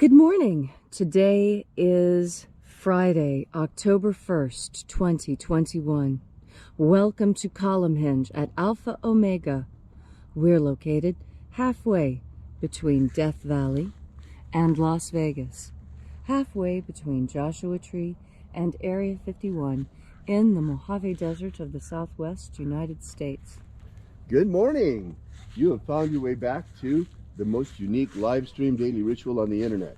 Good morning. Today is Friday, October 1st, 2021. Welcome to Column Hinge at Alpha Omega. We're located halfway between Death Valley and Las Vegas, halfway between Joshua Tree and Area 51 in the Mojave Desert of the Southwest United States. Good morning. You have found your way back to the most unique live stream daily ritual on the internet.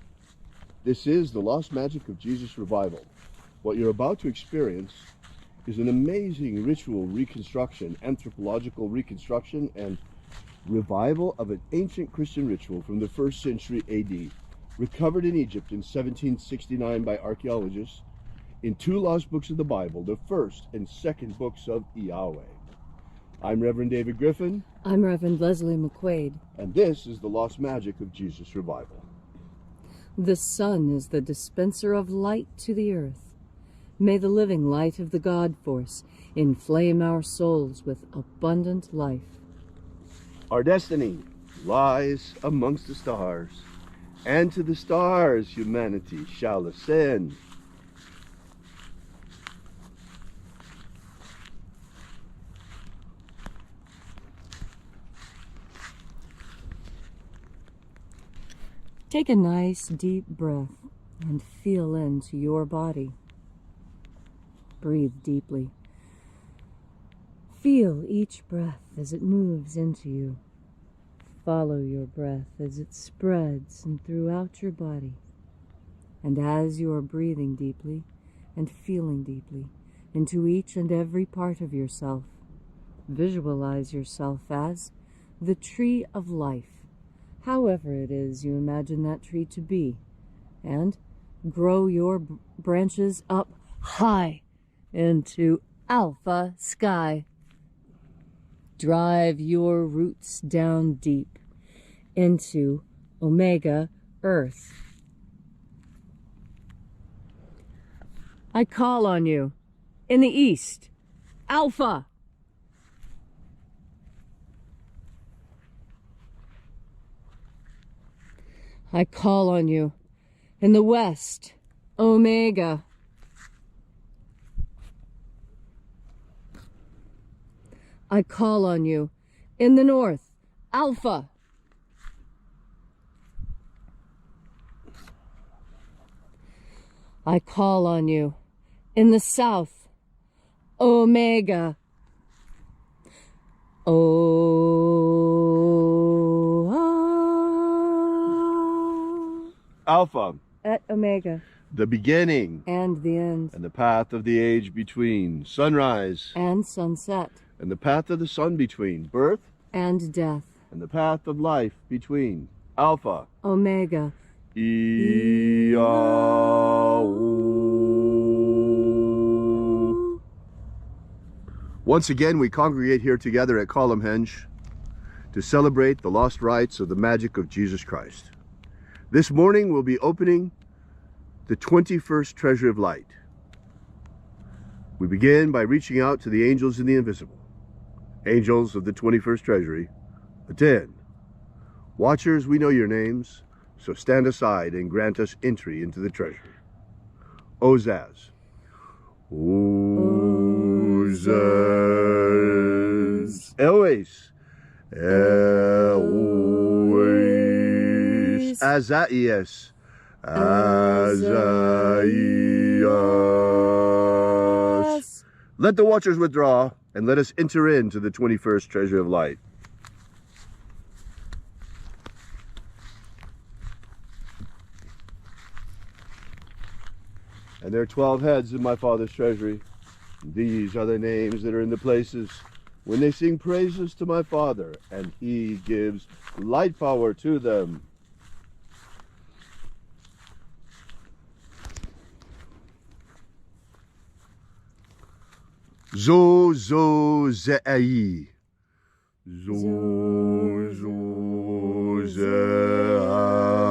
This is the Lost Magic of Jesus Revival. What you're about to experience is an amazing ritual reconstruction, anthropological reconstruction and revival of an ancient Christian ritual from the 1st century AD, recovered in Egypt in 1769 by archaeologists in two lost books of the Bible, the first and second books of IAOE. I'm Reverend David Griffin. I'm Reverend Leslie McQuade. And this is the Lost Magic of Jesus Revival. The sun is the dispenser of light to the earth. May the living light of the God force inflame our souls with abundant life. Our destiny lies amongst the stars, and to the stars humanity shall ascend. Take a nice deep breath and feel into your body. Breathe deeply. Feel each breath as it moves into you. Follow your breath as it spreads and throughout your body. And as you are breathing deeply and feeling deeply into each and every part of yourself, visualize yourself as the tree of life, however it is you imagine that tree to be, and grow your branches up high into alpha sky. Drive your roots down deep into omega earth. I call on you in the east, alpha. I call on you in the west, omega. I call on you in the north, alpha. I call on you in the south, omega. Alpha, at omega, the beginning and the end, and the path of the age between, sunrise and sunset, and the path of the sun between, birth and death, and the path of life between, alpha, omega, IAOE. Once again, we congregate here together at Column Hinge to celebrate the lost rites of the magic of Jesus Christ. This morning we'll be opening the 21st Treasury of Light. We begin by reaching out to the angels in the invisible. Angels of the 21st Treasury, attend. Watchers, we know your names, so stand aside and grant us entry into the treasury. Ozaz. Ozaz. Elois. Elois. Azaias. Azaias. Let the watchers withdraw, and let us enter into the 21st Treasury of Light. And there are 12 heads in my Father's treasury. These are the names that are in the places when they sing praises to my Father, and he gives light power to them. Zo zo ze'ai. Zo zo ze'ai.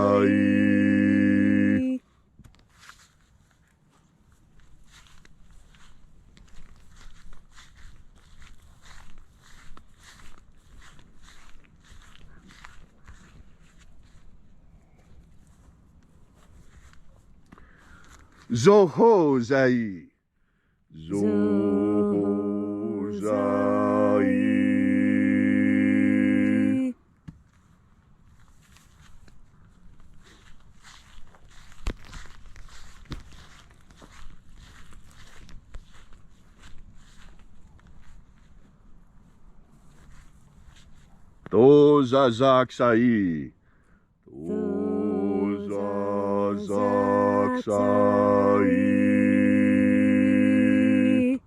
Zohozai. Zohozai. Tozazaksai. Tozazaksai.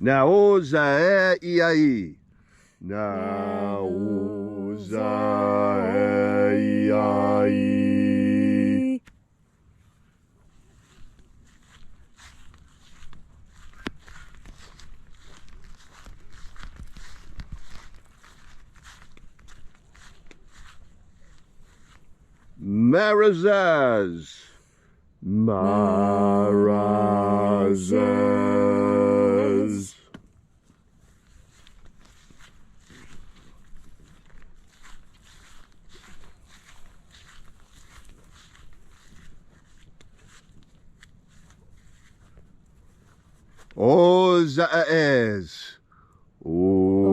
Naozae I. Naozae I. Marazaz. Marazaz. Ozaez. Ozaez.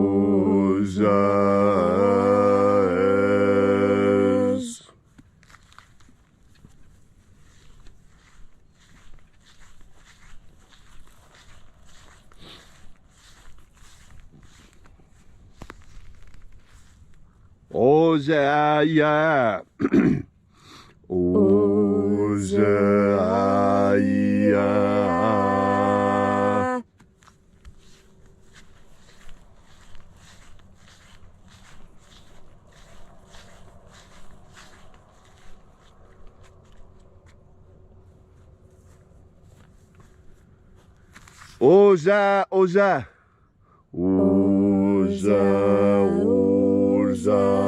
Ozaia. Ozaia. Oza, Oza. Oza, Oza.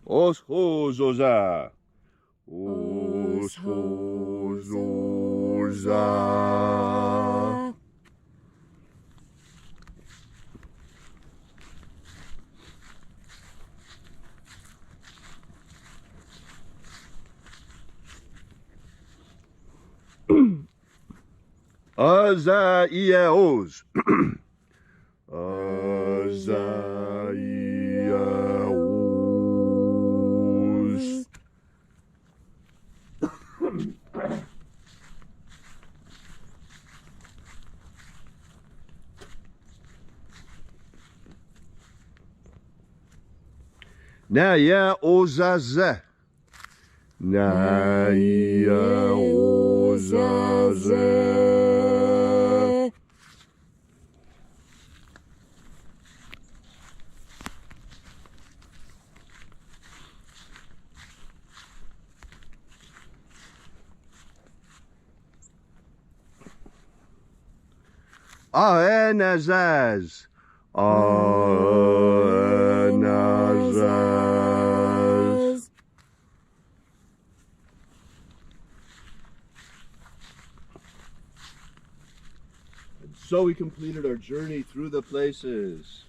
Oshozoza. Oshozoza. IAOs. IAOs. Now, yeah, Ozaze. Now, yeah, Ozaze. Aenazaz. Aenazaz. And so we completed our journey through the places.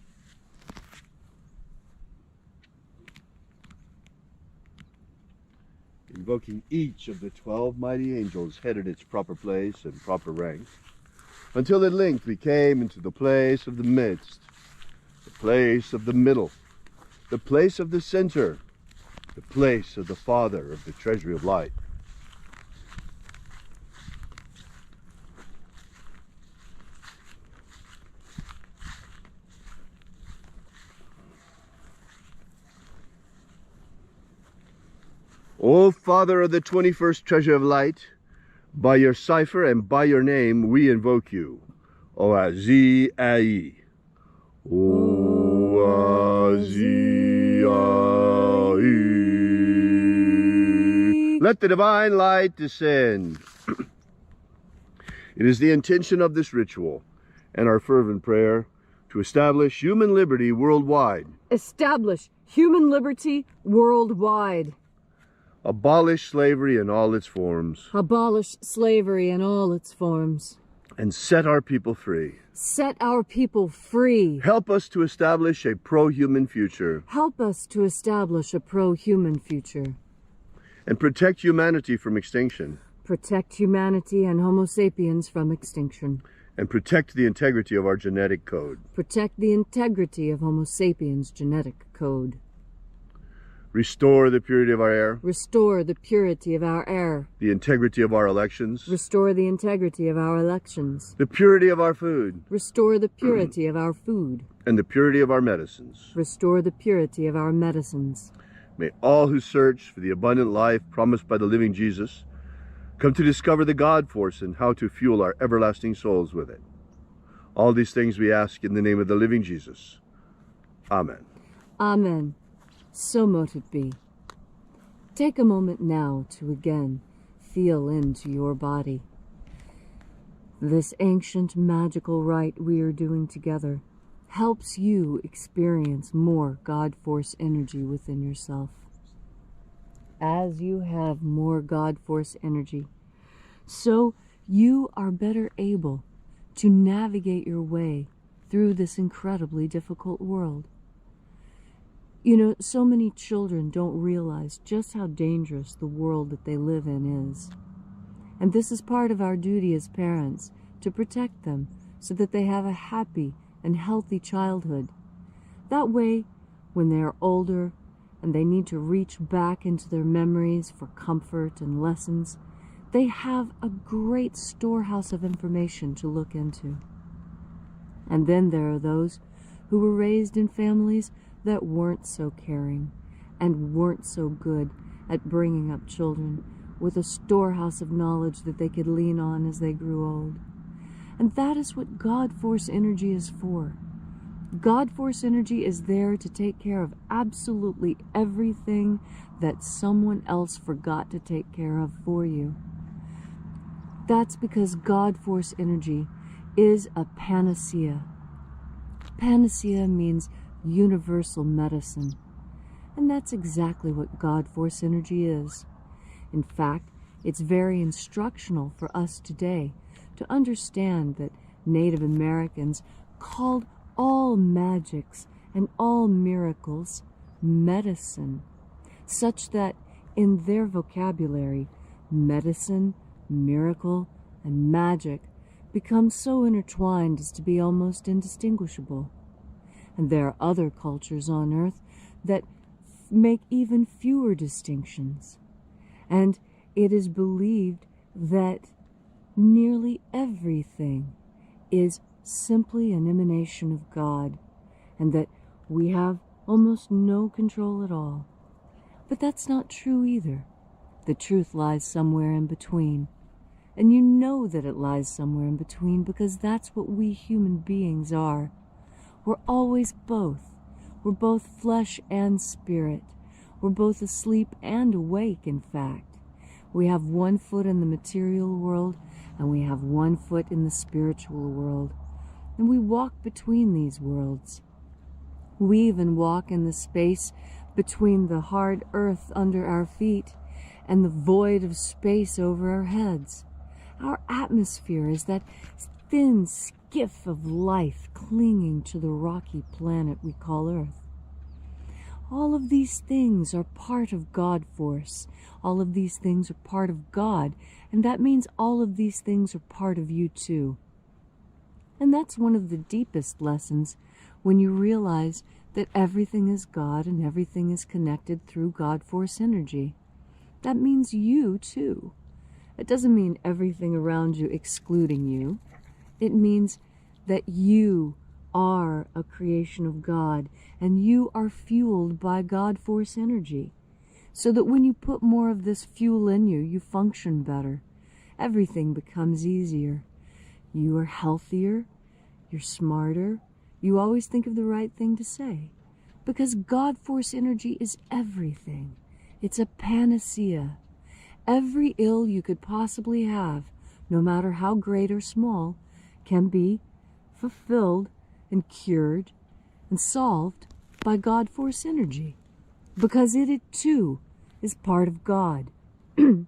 Invoking each of the 12 mighty angels headed its proper place and proper rank, until at length we came into the place of the midst, the place of the middle, the place of the center, the place of the Father of the treasury of light. O Father of the 21st treasure of light, by your cipher and by your name we invoke you. Oazi Ai. Oazi Ai. Let the divine light descend. It is the intention of this ritual and our fervent prayer to establish human liberty worldwide. Establish human liberty worldwide. Abolish slavery in all its forms. Abolish slavery in all its forms. And set our people free. Set our people free. Help us to establish a pro-human future. Help us to establish a pro-human future. And protect humanity from extinction. Protect humanity and Homo sapiens from extinction. And protect the integrity of our genetic code. Protect the integrity of Homo sapiens' genetic code. Restore the purity of our air. Restore the purity of our air. The integrity of our elections. Restore the integrity of our elections. The purity of our food. Restore the purity of our food. And the purity of our medicines. Restore the purity of our medicines. May all who search for the abundant life promised by the living Jesus come to discover the God force and how to fuel our everlasting souls with it. All these things we ask in the name of the living Jesus. Amen. Amen. So mote it be. Take a moment now to again feel into your body. This ancient magical rite we are doing together helps you experience more God Force energy within yourself. As you have more God Force energy, so you are better able to navigate your way through this incredibly difficult world. You know, so many children don't realize just how dangerous the world that they live in is. And this is part of our duty as parents, to protect them so that they have a happy and healthy childhood. That way, when they are older and they need to reach back into their memories for comfort and lessons, they have a great storehouse of information to look into. And then there are those who were raised in families that weren't so caring and weren't so good at bringing up children with a storehouse of knowledge that they could lean on as they grew old. And that is what God Force energy is for. God Force energy is there to take care of absolutely everything that someone else forgot to take care of for you. That's because God Force energy is a panacea. Panacea means universal medicine. And that's exactly what God Force energy is. In fact, it's very instructional for us today to understand that Native Americans called all magics and all miracles medicine, such that in their vocabulary, medicine, miracle, and magic become so intertwined as to be almost indistinguishable. And there are other cultures on Earth that make even fewer distinctions. And it is believed that nearly everything is simply an emanation of God, and that we have almost no control at all. But that's not true either. The truth lies somewhere in between. And you know that it lies somewhere in between because that's what we human beings are. We're always both. We're both flesh and spirit. We're both asleep and awake, in fact. We have one foot in the material world, and we have one foot in the spiritual world. And we walk between these worlds. We even walk in the space between the hard earth under our feet and the void of space over our heads. Our atmosphere is that thin skiff of life clinging to the rocky planet we call Earth. All of these things are part of God Force. All of these things are part of God, and that means all of these things are part of you too. And that's one of the deepest lessons when you realize that everything is God and everything is connected through God Force energy. That means you too. It doesn't mean everything around you excluding you. It means that you are a creation of God and you are fueled by God Force energy. So that when you put more of this fuel in you, you function better. Everything becomes easier. You are healthier. You're smarter. You always think of the right thing to say. Because God Force energy is everything. It's a panacea. Every ill you could possibly have, no matter how great or small, can be fulfilled and cured and solved by God Force energy, because it too is part of God. And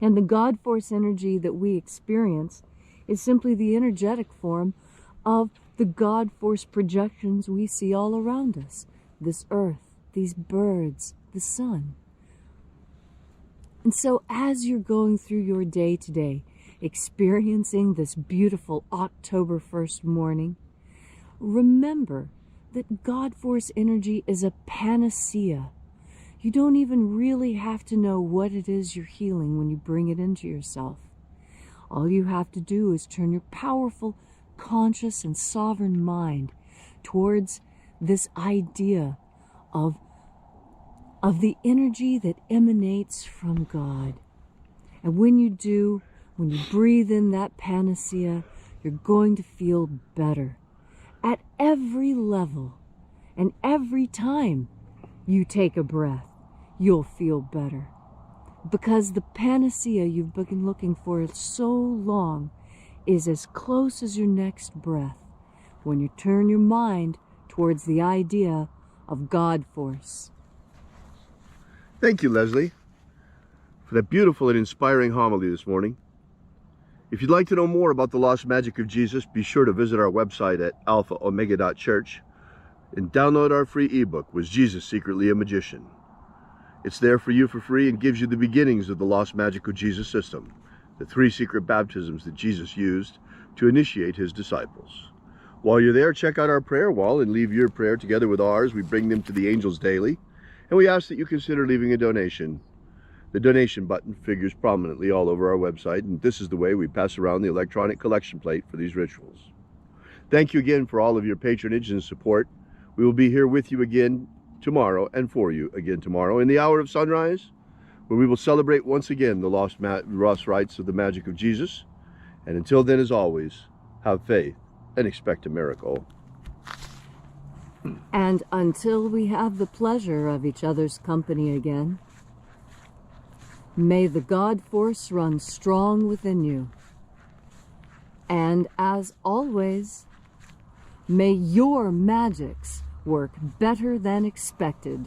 the God Force energy that we experience is simply the energetic form of the God Force projections we see all around us. This earth, these birds, the sun. And so as you're going through your day today, experiencing this beautiful October 1st morning, remember that God Force energy is a panacea. You don't even really have to know what it is you're healing when you bring it into yourself. All you have to do is turn your powerful, conscious, and sovereign mind towards this idea of the energy that emanates from God. And when you do, when you breathe in that panacea, you're going to feel better at every level. And every time you take a breath, you'll feel better. Because the panacea you've been looking for so long is as close as your next breath when you turn your mind towards the idea of God Force. Thank you, Leslie, for that beautiful and inspiring homily this morning. If you'd like to know more about the lost magic of Jesus, be sure to visit our website at alphaomega.church and download our free ebook, Was Jesus Secretly a Magician? It's there for you for free and gives you the beginnings of the lost magic of Jesus system, the 3 secret baptisms that Jesus used to initiate his disciples. While you're there, check out our prayer wall and leave your prayer together with ours. We bring them to the angels daily, and we ask that you consider leaving a donation. The donation button figures prominently all over our website, and this is the way we pass around the electronic collection plate for these rituals. Thank you again for all of your patronage and support. We will be here with you again tomorrow and for you again tomorrow in the hour of sunrise, where we will celebrate once again the lost rites of the magic of Jesus. And until then, as always, have faith and expect a miracle. And until we have the pleasure of each other's company again, may the God Force run strong within you. And as always, may your magics work better than expected.